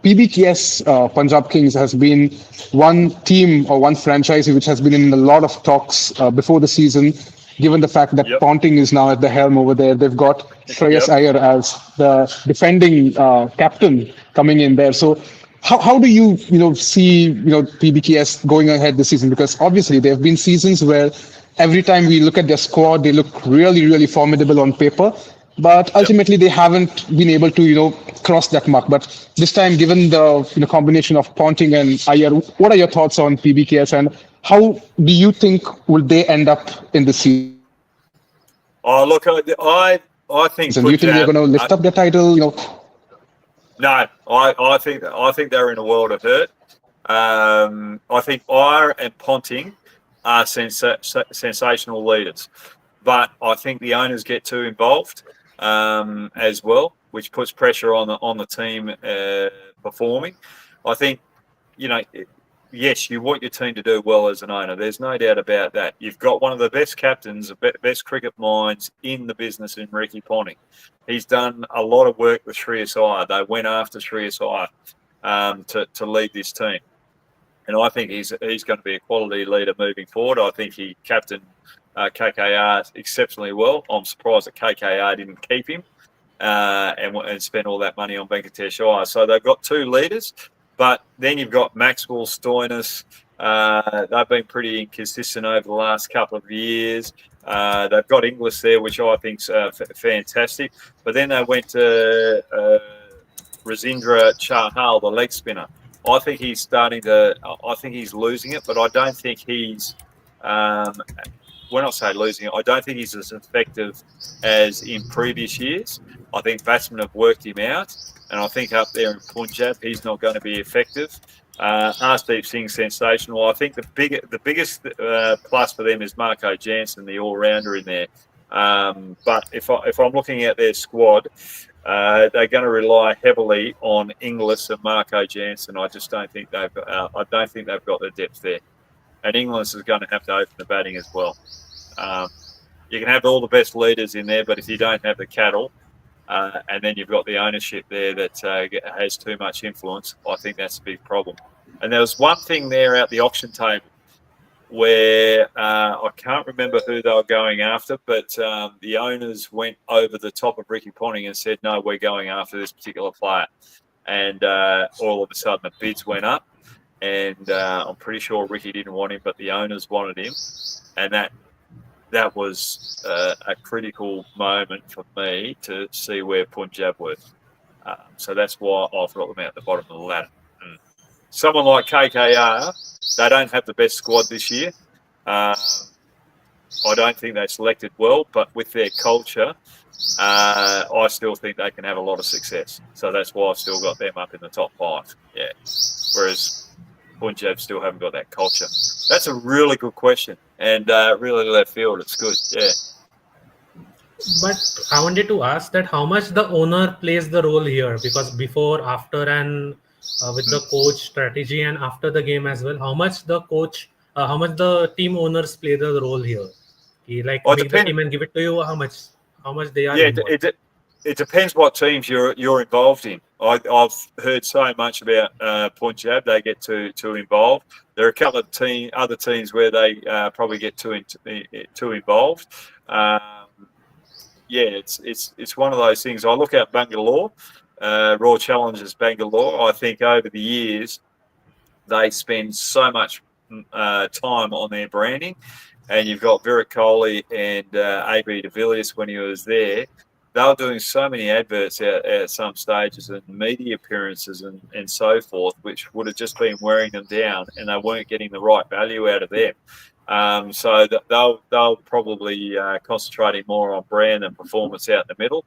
PBKS, Punjab Kings, has been one team or one franchise which has been in a lot of talks before the season, given the fact that Ponting is now at the helm over there. They've got Shreyas Iyer as the defending captain coming in there. So how do you see PBKS going ahead this season? Because obviously there have been seasons where every time we look at their squad, they look really, really formidable on paper, but ultimately they haven't been able to cross that mark. But this time, given the combination of Ponting and Iyer, what are your thoughts on PBKS, and how do you think will they end up in the season? Oh, look, I think. Do you think they're going to lift up the title? No, I think they're in a world of hurt. I think Iyer and Ponting are sensational leaders, but I think the owners get too involved as well, which puts pressure on the team performing. I think yes, you want your team to do well as an owner. There's no doubt about that. You've got one of the best captains, the best cricket minds in the business in Ricky Ponting. He's done a lot of work with Shreyas Iyer. They went after Shreyas Iyer to lead this team. And I think he's going to be a quality leader moving forward. I think he captained KKR exceptionally well. I'm surprised that KKR didn't keep him and spend all that money on Venkatesh Iyer. So they've got 2 leaders. But then you've got Maxwell, Stoinis. They've been pretty inconsistent over the last couple of years. They've got Inglis there, which I think's fantastic. But then they went to Rasindra Chahal, the leg spinner. I think he's losing it, but I don't think he's. When I say losing it, I don't think he's as effective as in previous years. I think batsmen have worked him out. And I think up there in Punjab, he's not going to be effective. Harshdeep Singh's sensational. I think the biggest plus for them is Marco Jansen, the all-rounder in there. But if I'm looking at their squad, they're going to rely heavily on Inglis and Marco Jansen. I just don't think they've got the depth there. And Inglis is going to have to open the batting as well. You can have all the best leaders in there, but if you don't have the cattle, and then you've got the ownership there that has too much influence, I think that's a big problem. And there was one thing there at the auction table. where I can't remember who they were going after, but the owners went over the top of Ricky Ponting and said, no, we're going after this particular player. And all of a sudden the bids went up, and I'm pretty sure Ricky didn't want him, but the owners wanted him. And that was a critical moment for me to see where Punjab were. So that's why I've got them out the bottom of the ladder. Someone like KKR, they don't have the best squad this year. I don't think they selected well, but with their culture, I still think they can have a lot of success. So that's why I've still got them up in the top 5. Yeah. Whereas Punjab still haven't got that culture. That's a really good question, and really left field. It's good. Yeah. But I wanted to ask that how much the owner plays the role here, because before, after, and with the coach strategy and after the game as well, how much the team owners play the role here? Like make the team and give it to you. How much they are involved? It depends what teams you're involved in. I've heard so much about Punjab; they get too involved. There are a couple of other teams where they probably get too involved. It's one of those things. I look at Bangalore, Royal Challengers Bangalore. I think over the years they spend so much time on their branding, and you've got Virat Kohli and AB de Villiers when he was there. They were doing so many adverts at some stages and media appearances and so forth, which would have just been wearing them down, and they weren't getting the right value out of them. So they'll probably concentrating more on brand and performance out in the middle.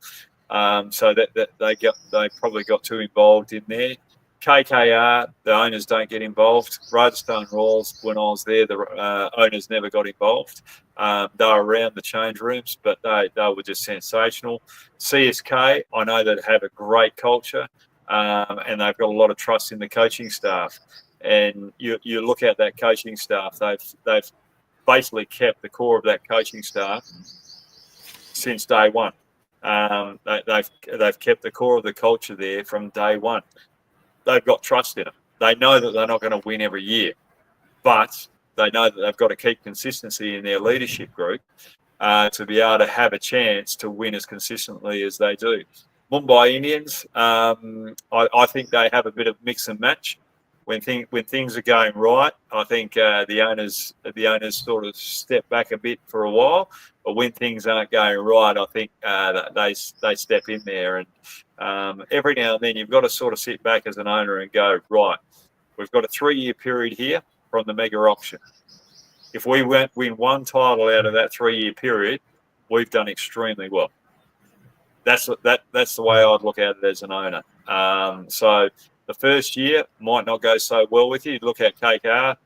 So that they probably got too involved in there. KKR, the owners don't get involved. Rajasthan Royals, when I was there, the owners never got involved. They were around the change rooms, but they were just sensational. CSK, I know that have a great culture, and they've got a lot of trust in the coaching staff. And you look at that coaching staff, they've basically kept the core of that coaching staff since day one. They've kept the core of the culture there from day one. They've got trust in them. They know that they're not going to win every year, but they know that they've got to keep consistency in their leadership group to be able to have a chance to win as consistently as they do. Mumbai Indians, I think they have a bit of mix and match. When things are going right, I think the owners sort of step back a bit for a while. But when things aren't going right, I think they step in there. And every now and then, you've got to sort of sit back as an owner and go, right, we've got a 3-year period here from the mega auction. If we win one title out of that 3-year period, we've done extremely well. That's the way I'd look at it as an owner. So the first year might not go so well with you. Look at KKR.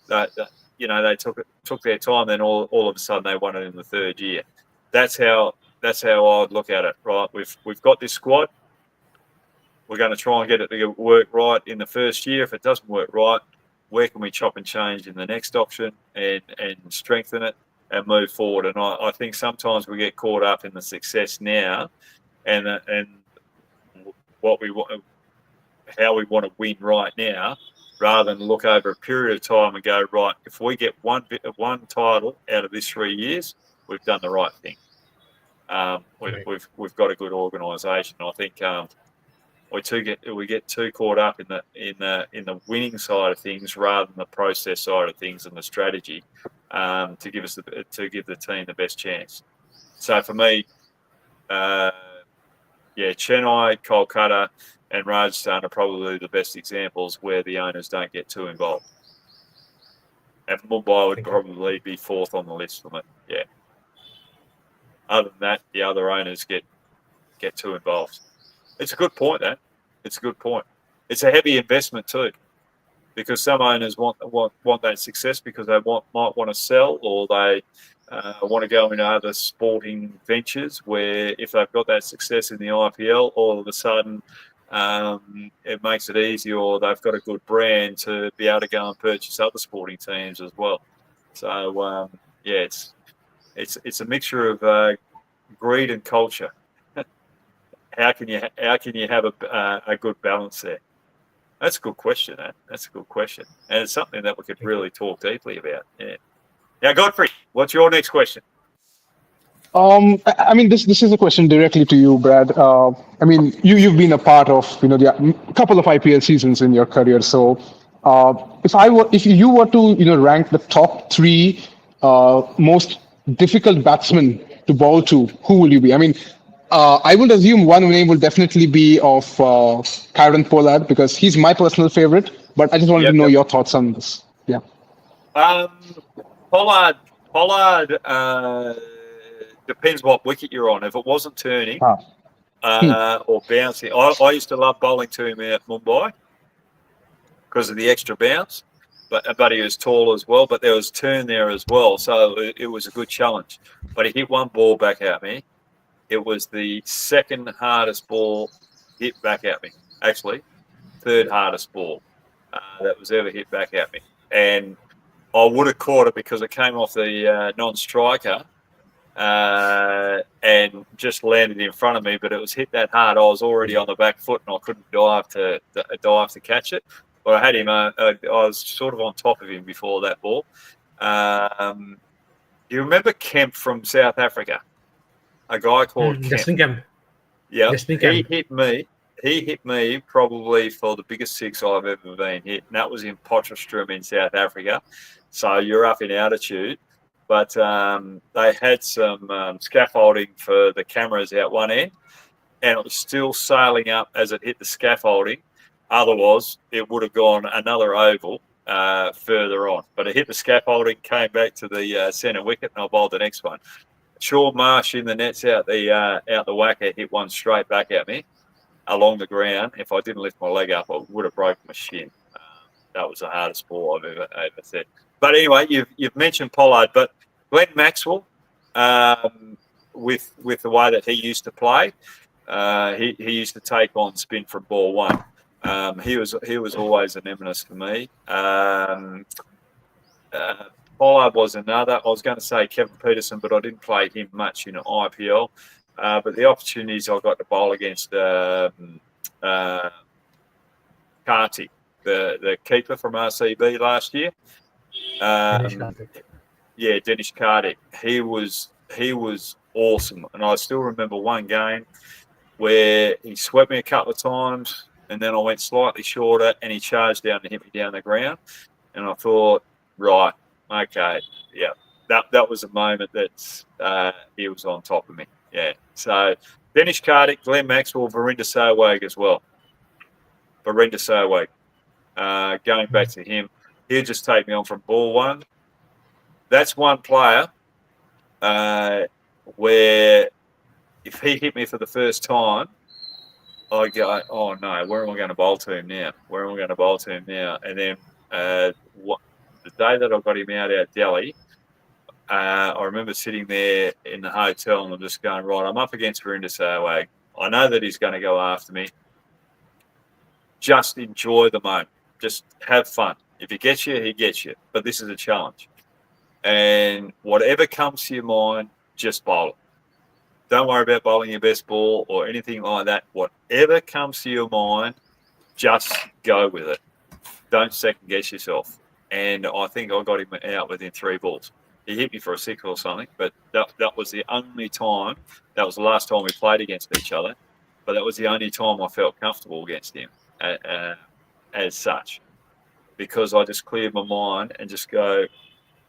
They took their time, then all of a sudden they won it in the 3rd year. That's how I'd look at it. Right, we've got this squad. We're going to try and get it to work right in the first year. If it doesn't work right, where can we chop and change in the next auction and strengthen it and move forward? And I think sometimes we get caught up in the success now and what we want, how we want to win right now, rather than look over a period of time and go, right, if we get one title out of this 3 years, we've done the right thing. We've got a good organisation. I think we get too caught up in the winning side of things rather than the process side of things and the strategy to give the team the best chance. So for me, Chennai, Kolkata, and Rajasthan are probably the best examples where the owners don't get too involved. And Mumbai would probably be 4th on the list for me. Yeah. Other than that, the other owners get too involved. It's a good point, though. It's a good point. It's a heavy investment too, because some owners want that success because they might want to sell, or they want to go into other sporting ventures where if they've got that success in the IPL, all of a sudden it makes it easier, or they've got a good brand to be able to go and purchase other sporting teams as well. So it's a mixture of greed and culture. How can you have a good balance there? That's a good question, man. That's a good question, and it's something that we could really talk deeply about. Yeah. Now, Godfrey, what's your next question? I mean, this is a question directly to you, Brad. I mean, you've been a part of the couple of IPL seasons in your career. So, if you were to rank the top three most difficult batsmen to bowl to, who will you be? I mean, I would assume one name will definitely be of Kieron Pollard because he's my personal favorite. But I just wanted to know your thoughts on this. Yeah. Pollard. Depends what wicket you're on. If it wasn't turning or bouncing, I used to love bowling to him at Mumbai because of the extra bounce. But he was tall as well. But there was turn there as well, so it was a good challenge. But he hit one ball back at me. It was the second hardest ball hit back at me. Actually, third hardest ball that was ever hit back at me. And I would have caught it because it came off the non-striker and just landed in front of me. But it was hit that hard. I was already on the back foot and I couldn't dive to catch it. But I had him. I was sort of on top of him before that ball. You remember Kemp from South Africa? A guy called Kemp. Justin Kemp. Yeah, Justin Kemp. He hit me probably for the biggest six I've ever been hit, and that was in Potchefstroom in South Africa. So you're up in altitude, but they had some scaffolding for the cameras out one end, and it was still sailing up as it hit the scaffolding. Otherwise, it would have gone another oval further on. But it hit the scaffolding, came back to the centre wicket, and I bowled the next one. Shaw Marsh in the nets out the whacker hit one straight back at me along the ground. If I didn't lift my leg up, I would have broken my shin. That was the hardest ball I've ever said. But anyway, you've mentioned Pollard, but Glenn Maxwell, with the way that he used to play, he used to take on spin from ball one. He was always an nemesis for me. Pollard was another. I was going to say Kevin Peterson, but I didn't play him much in IPL. But the opportunities I got to bowl against Kartik, the keeper from RCB last year. Dinesh Kartik. He was awesome. And I still remember one game where he swept me a couple of times and then I went slightly shorter and he charged down to hit me down the ground. And I thought, right, okay, yeah, that was a moment that he was on top of me. Yeah. So Dinesh Kartik, Glenn Maxwell, Virender Sehwag as well. Virender Sehwag. Going back to him, he'll just take me on from ball one. That's one player where if he hit me for the first time, I go, oh no, where am I going to bowl to him now? And then the day that I got him out Delhi, I remember sitting there in the hotel and I'm just going, right, I'm up against Virender Sehwag. I know that he's going to go after me. Just enjoy the moment. Just have fun. If he gets you, he gets you. But this is a challenge. And whatever comes to your mind, just bowl it. Don't worry about bowling your best ball or anything like that. Whatever comes to your mind, just go with it. Don't second guess yourself. And I think I got him out within 3 balls. He hit me for a 6 or something, but that was the only time. That was the last time we played against each other. But that was the only time I felt comfortable against him as such. Because I just cleared my mind and just go,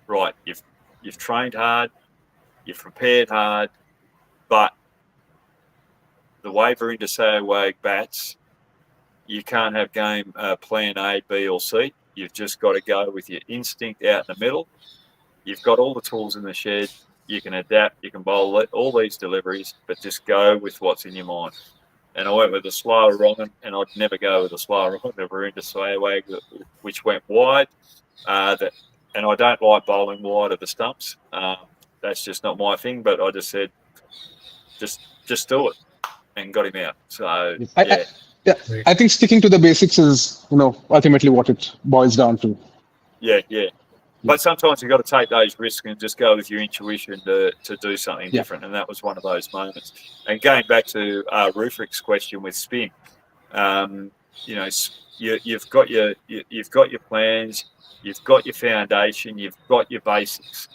right, you've trained hard, you've prepared hard, but the way Virender Sehwag bats, you can't have game plan A, B or C. You've just got to go with your instinct out in the middle. You've got all the tools in the shed. You can adapt. You can bowl all these deliveries, but just go with what's in your mind. And I went with a slower wrong, and I'd never go with a slower wrong. The Virender Sehwag, which went wide. And I don't like bowling wide of the stumps. That's just not my thing. But I just said, just do it, and got him out. So I think sticking to the basics is ultimately what it boils down to. Yeah. But sometimes you've got to take those risks and just go with your intuition to do something different. And that was one of those moments. And going back to Rufrik's question with spin, you've got your plans, you've got your foundation, you've got your basics.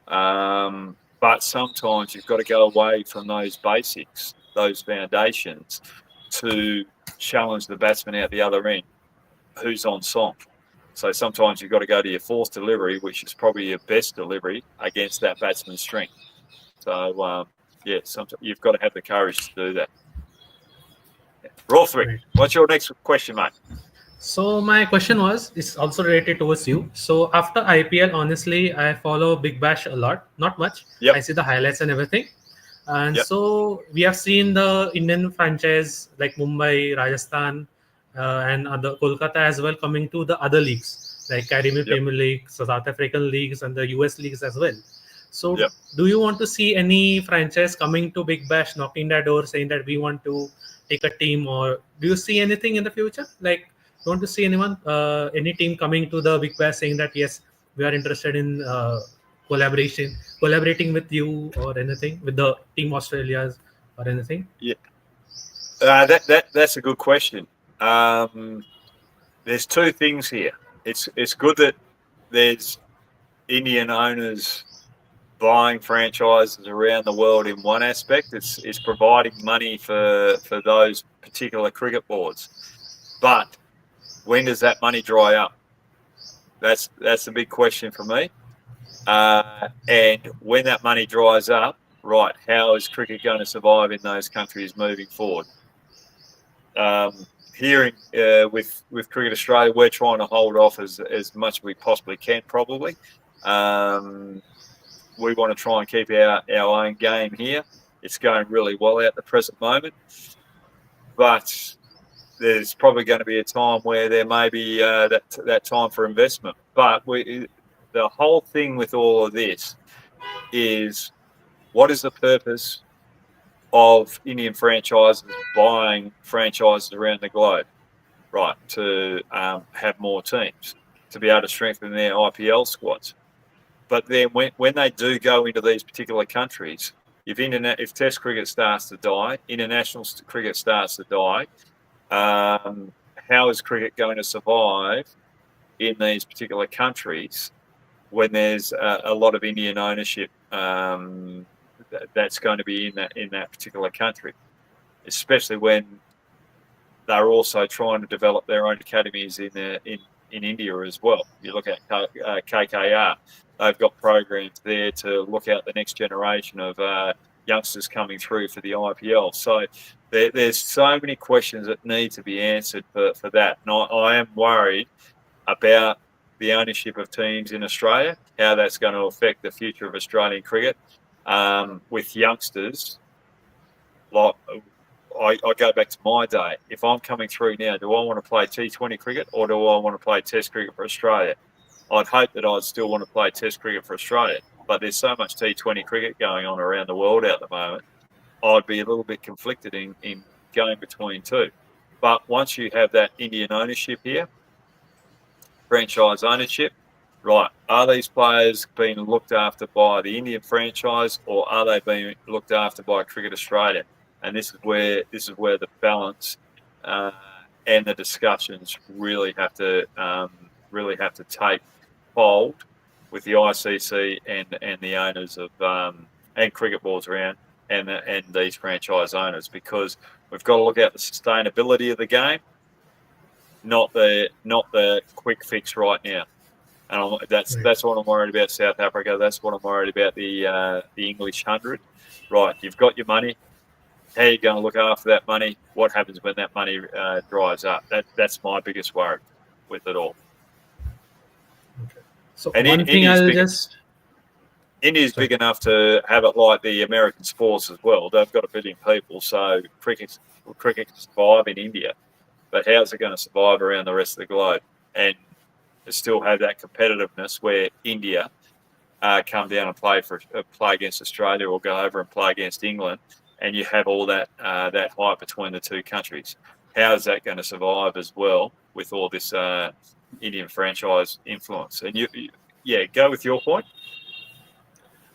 But sometimes you've got to go away from those basics, those foundations, to challenge the batsman out the other end who's on song. So sometimes you've got to go to your fourth delivery, which is probably your best delivery against that batsman's strength. So, sometimes you've got to have the courage to do that. Rothwick, Right. what's your next question, mate? So my question was, it's also related towards you. So after IPL, honestly, I follow Big Bash a lot, not much. Yep. I see the highlights and everything. And Yep. so we have seen the Indian franchise like Mumbai, Rajasthan, and other Kolkata as well coming to the other leagues like Caribbean Yep. Premier League, South African leagues, and the US leagues as well. So Yep. do you want to see any franchise coming to Big Bash, knocking that door, saying that we want to take a team, or do you see anything in the future? Like, don't you see any team coming to the Big Bash saying that yes, we are interested in collaborating with you or anything with the Team Australia's or anything? Yeah. That's a good question. There's two things here. It's good that there's Indian owners buying franchises around the world in one aspect. It's providing money for those particular cricket boards. But when does that money dry up? That's a big question for me. And when that money dries up, right, how is cricket going to survive in those countries moving forward? Here with Cricket Australia, we're trying to hold off as much as we possibly can, probably. We want to try and keep our own game here. It's going really well at the present moment. But there's probably going to be a time where there may be that time for investment. But the whole thing with all of this is, what is the purpose of Indian franchises buying franchises around the globe? Right, to have more teams, to be able to strengthen their IPL squads. But then when they do go into these particular countries, if Test cricket starts to die, international cricket starts to die, how is cricket going to survive in these particular countries when there's a lot of Indian ownership that's going to be in that particular country, especially when they're also trying to develop their own academies in India as well. You look at KKR; they've got programs there to look out the next generation of youngsters coming through for the IPL. So there's so many questions that need to be answered for that. And I am worried about the ownership of teams in Australia, how that's going to affect the future of Australian cricket with youngsters. Like, I go back to my day. If I'm coming through now, do I want to play T20 cricket or do I want to play Test cricket for Australia? I'd hope that I'd still want to play Test cricket for Australia, but there's so much T20 cricket going on around the world at the moment. I'd be a little bit conflicted in going between two. But once you have that Indian ownership here, franchise ownership, right, are these players being looked after by the Indian franchise or are they being looked after by Cricket Australia? And this is where the balance and the discussions really have to take hold with the ICC and the owners of and cricket boards around and these franchise owners, because we've got to look at the sustainability of the game, not the quick fix right now. And that's what I'm worried about South Africa. That's what I'm worried about the English 100. Right, you've got your money. How are you going to look after that money? What happens when that money dries up? That's my biggest worry with it all. Okay. So And one thing I'll just... India's big enough to have it like the American sports as well. They've got 1 billion people, so cricket can survive in India. But how's it going to survive around the rest of the globe and still have that competitiveness where India come down and play against Australia or go over and play against England, and you have all that hype between the two countries? How is that going to survive as well with all this Indian franchise influence? And you go with your point.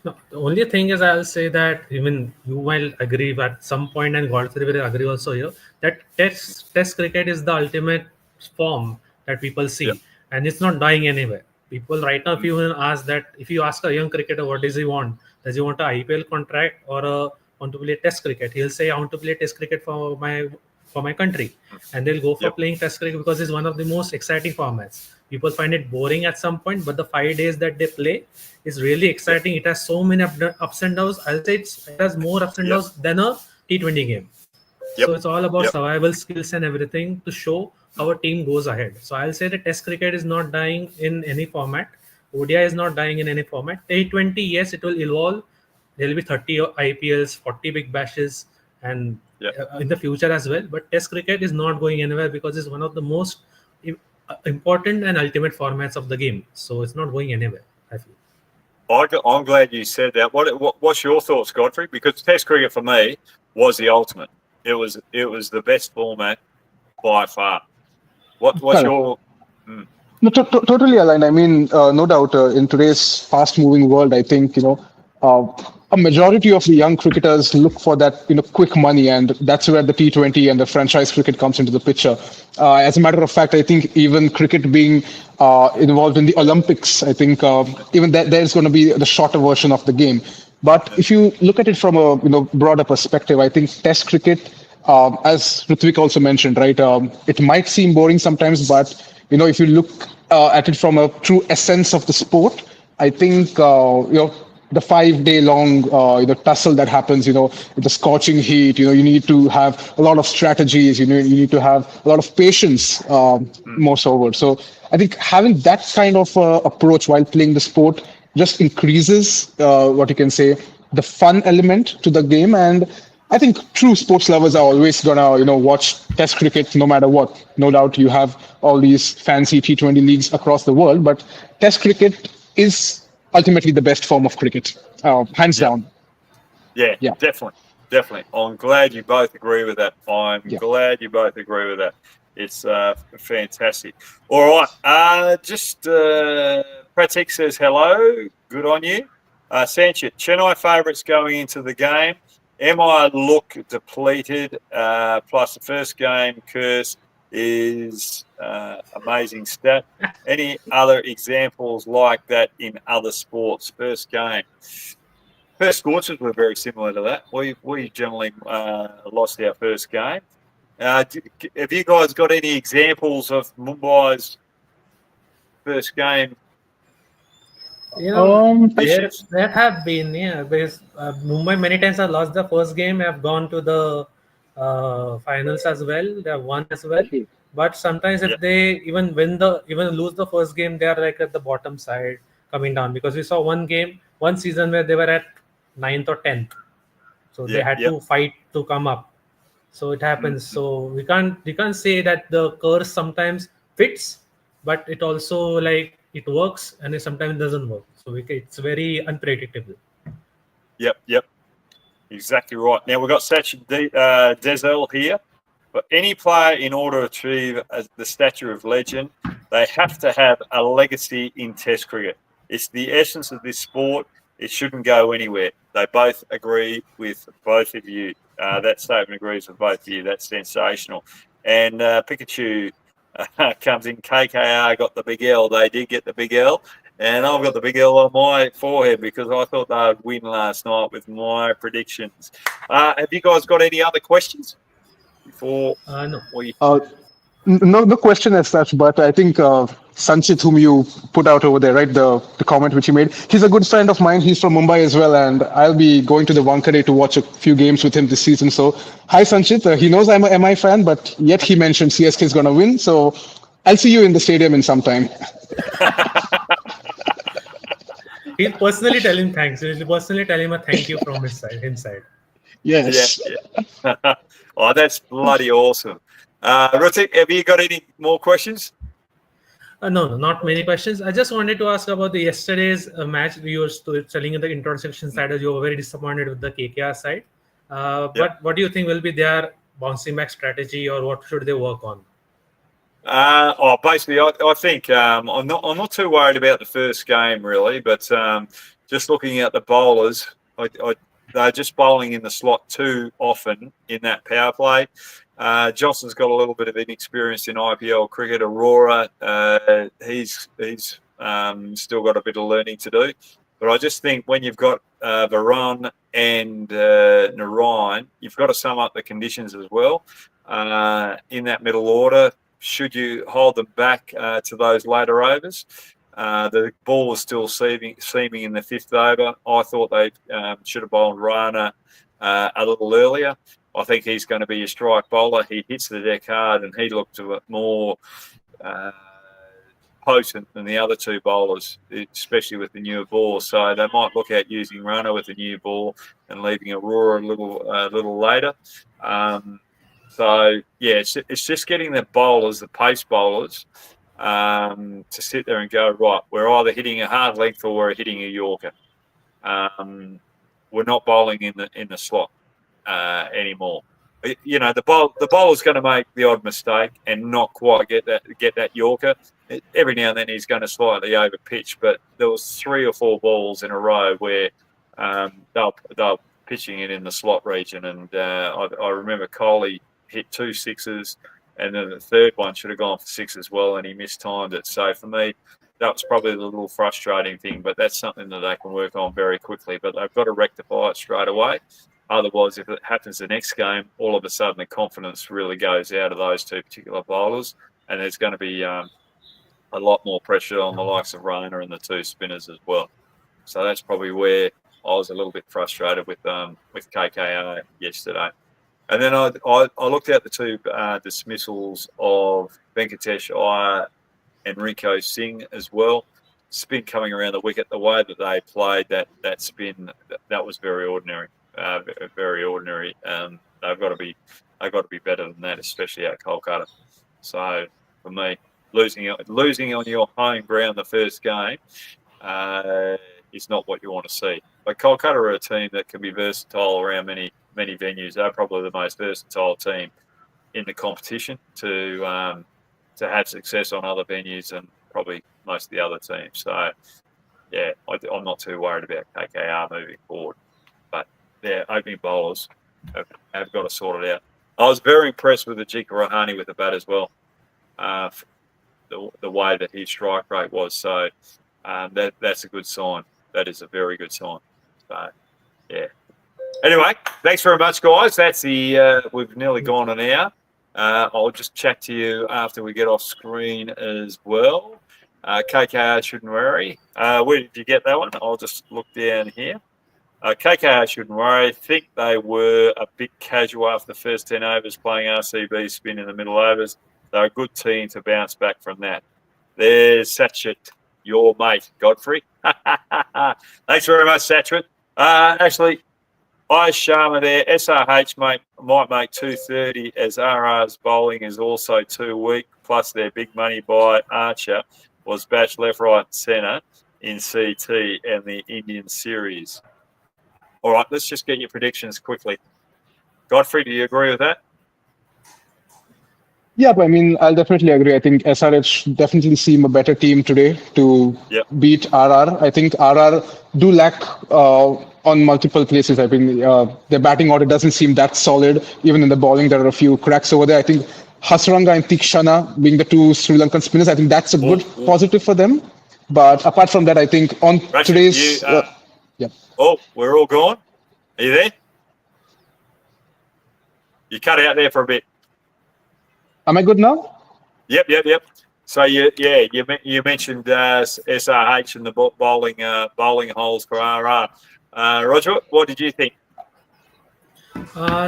No, the only thing is, I'll say that even you might agree at some point, and Godfrey will agree also here, that test cricket is the ultimate form that people Yep. see, and it's not dying anywhere. People right now, if Mm. you ask that, if you ask a young cricketer what does he want, does he want an IPL contract or want to play Test cricket? He'll say, I want to play Test cricket for my country, and they'll go for Yep. playing Test cricket because it's one of the most exciting formats. People find it boring at some point, but the 5 days that they play is really Yep. exciting. It has so many ups and downs. I'll say it has more ups and Yep. downs than a T20 game. Yep. So it's all about Yep. survival skills and everything to show how a team goes ahead. So I'll say that Test cricket is not dying in any format. ODI is not dying in any format. T20, yes, it will evolve. There will be 30 IPLs, 40 big bashes, and Yep. in the future as well. But Test cricket is not going anywhere because it's one of the most important and ultimate formats of the game. So it's not going anywhere, I feel. I'm glad you said that. What's your thoughts, Godfrey? Because Test cricket for me was the ultimate. It was the best format by far. What's Correct. your No, totally aligned. I mean, no doubt, in today's fast-moving world, I think, a majority of the young cricketers look for that, quick money, and that's where the T20 and the franchise cricket comes into the picture. As a matter of fact, I think even cricket being involved in the Olympics, I think even there's going to be the shorter version of the game. But if you look at it from a broader perspective, I think Test cricket, as Ritvik also mentioned, right, it might seem boring sometimes, but if you look at it from a true essence of the sport, I think the 5 day long tussle that happens, with the scorching heat, you need to have a lot of strategies, you need to have a lot of patience, more so over. So I think having that kind of approach while playing the sport just increases what you can say the fun element to the game. And I think true sports lovers are always gonna, watch Test cricket no matter what. No doubt you have all these fancy T20 leagues across the world, but Test cricket is ultimately the best form of cricket, hands Yeah. down. Yeah, Yeah. definitely. I'm glad you both agree with that. Yeah. Glad you both agree with that. It's fantastic. All right. Pratik says hello. Good on you. Sanchit, Chennai favourites going into the game. MI look depleted. Plus the first game curse is amazing stat. Any other examples like that in other sports? First game. First scorchers were very similar to that. We generally lost our first game. Have you guys got any examples of Mumbai's first game There issues? have been, yeah, because Mumbai many times have lost the first game, have gone to the finals as well. They have won as well. But sometimes Yeah. if they even lose the first game, they are like at the bottom side coming down. Because we saw one season where they were at 9th or 10th, so they had Yeah. to fight to come up. So it happens. Mhm. So we can't say that the curse sometimes fits, but it also like it works and it sometimes doesn't work. So it's very unpredictable. Yep. Exactly right. Now we've got Sachin Dezel here. But any player, in order to achieve the stature of legend, they have to have a legacy in Test cricket. It's the essence of this sport. It shouldn't go anywhere. They both agree with both of you. That statement agrees with both of you. That's sensational. And Pikachu comes in. KKR got the big L. They did get the big L. And I've got the big L on my forehead because I thought they would win last night with my predictions. Have you guys got any other questions before No. we? No question as such, but I think Sanchit, whom you put out over there, right, the comment which he made, he's a good friend of mine. He's from Mumbai as well, and I'll be going to the Wankhede to watch a few games with him this season. So, hi Sanchit. He knows I'm a MI fan, but yet he mentioned CSK is going to win. So, I'll see you in the stadium in some time. He'll personally tell him thanks. He'll personally tell him a thank you from his side, inside. Yes. Yeah. Oh, that's bloody awesome. Ritik, have you got any more questions? No, not many questions. I just wanted to ask about the yesterday's match. You were telling in the introduction side that you were very disappointed with the KKR side. But what do you think will be their bouncing back strategy, or what should they work on? Basically, I think I'm not too worried about the first game really, but just looking at the bowlers, they're just bowling in the slot too often in that power play. Johnson's got a little bit of inexperience in IPL cricket. Aurora, he's still got a bit of learning to do. But I just think when you've got Varun and Narayan, you've got to sum up the conditions as well in that middle order. Should you hold them back to those later overs? The ball was still seaming in the fifth over. I thought they should have bowled Rana a little earlier. I think he's going to be a strike bowler. He hits the deck hard, and he looked a bit more potent than the other two bowlers, especially with the newer ball. So they might look at using Rana with the new ball and leaving Aurora a little later. So yeah, it's just getting the bowlers, the pace bowlers, to sit there and go, right, we're either hitting a hard length or we're hitting a Yorker. We're not bowling in the slot anymore. You know, the bowler's going to make the odd mistake and not quite get that Yorker. Every now and then he's going to slightly over pitch, but there was 3 or 4 balls in a row where they'll pitching it in the slot region, and I remember Coley hit 2 sixes, and then the third one should have gone for 6 as well, and he mistimed it. So for me, that was probably a little frustrating thing, but that's something that they can work on very quickly. But they've got to rectify it straight away. Otherwise, if it happens the next game, all of a sudden the confidence really goes out of those two particular bowlers, and there's going to be a lot more pressure on the likes of Rana and the 2 spinners as well. So that's probably where I was a little bit frustrated with KKR yesterday. And then I looked at the 2 dismissals of Venkatesh Iyer and Rico Singh as well. Spin coming around the wicket, the way that they played that spin, that was very ordinary. Very ordinary. They've got to be better than that, especially at Kolkata. So for me, losing on your home ground the first game is not what you want to see. But Kolkata are a team that can be versatile around many venues. They're probably the most versatile team in the competition to have success on other venues than probably most of the other teams. So yeah, I'm not too worried about KKR moving forward. But their opening bowlers have got to sort it out. I was very impressed with Ajit Rahane with the bat as well. The way that his strike rate was. So that's a good sign. That is a very good sign. So yeah. Anyway, thanks very much, guys. That's we've nearly gone an hour. I'll just chat to you after we get off screen as well. KKR shouldn't worry. Where did you get that one? I'll just look down here. KKR shouldn't worry. I think they were a bit casual after the first 10 overs, playing RCB spin in the middle overs. They're a good team to bounce back from that. There's Satchit, your mate, Godfrey. Thanks very much, Satchit. Actually, Ayush Sharma there. SRH might make 230 as RR's bowling is also too weak. Plus their big money buy Archer was bashed left, right, and centre in CT and the Indian series. All right, let's just get your predictions quickly. Godfrey, do you agree with that? Yeah, but I mean, I'll definitely agree. I think SRH definitely seem a better team today to beat RR. I think RR do lack on multiple places. I mean, their batting order doesn't seem that solid. Even in the bowling, there are a few cracks over there. I think Hasranga and Tikshana being the 2 Sri Lankan spinners, I think that's a good positive for them. But apart from that, I think on Rashid, today's... Oh, we're all gone. Are you there? You cut out there for a bit. Am I good now? Yep. So you mentioned SRH and the bowling holes for RR. Roger, what did you think?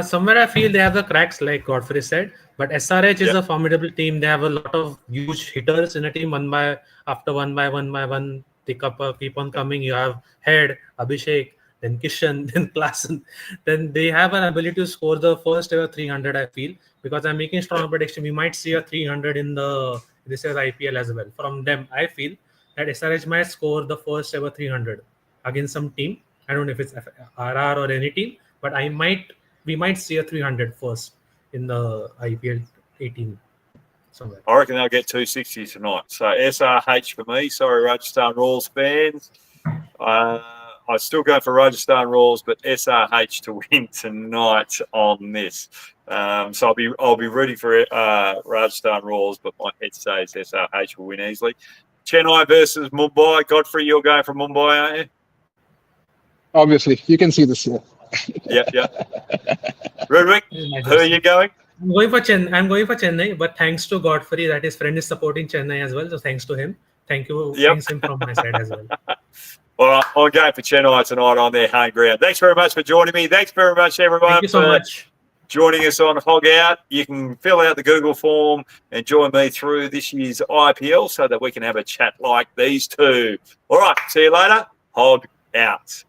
Somewhere I feel they have the cracks, like Godfrey said, but SRH is a formidable team. They have a lot of huge hitters in a team. One by one, they keep on coming. You have Head, Abhishek, then Kishan, then Klassen. Then they have an ability to score the first ever 300, I feel, because I'm making strong prediction. We might see a 300 in this year's IPL as well. From them, I feel that SRH might score the first ever 300 against some team. I don't know if it's RR or any team, but we might see a 300 first in the IPL 18. somewhere. I reckon they'll get 260 tonight. So SRH for me. Sorry, Rajasthan Royals fans. I'm still going for Rajasthan Royals, but SRH to win tonight on this. So I'll be rooting for Rajasthan Royals, but my head says SRH will win easily. Chennai versus Mumbai. Godfrey, you're going for Mumbai, aren't you? Obviously, you can see this here. Yep. Rudwick, who are you going? I'm going for Chennai, but thanks to Godfrey that his friend is supporting Chennai as well. So thanks to him. Thanks him from my side as well. All right, I'm going for Chennai tonight on their home ground. Thanks very much for joining me. Thanks very much, everyone. Thank you so much. Joining us on Hog Out. You can fill out the Google form and join me through this year's IPL so that we can have a chat like these two. All right, see you later. Hog Out.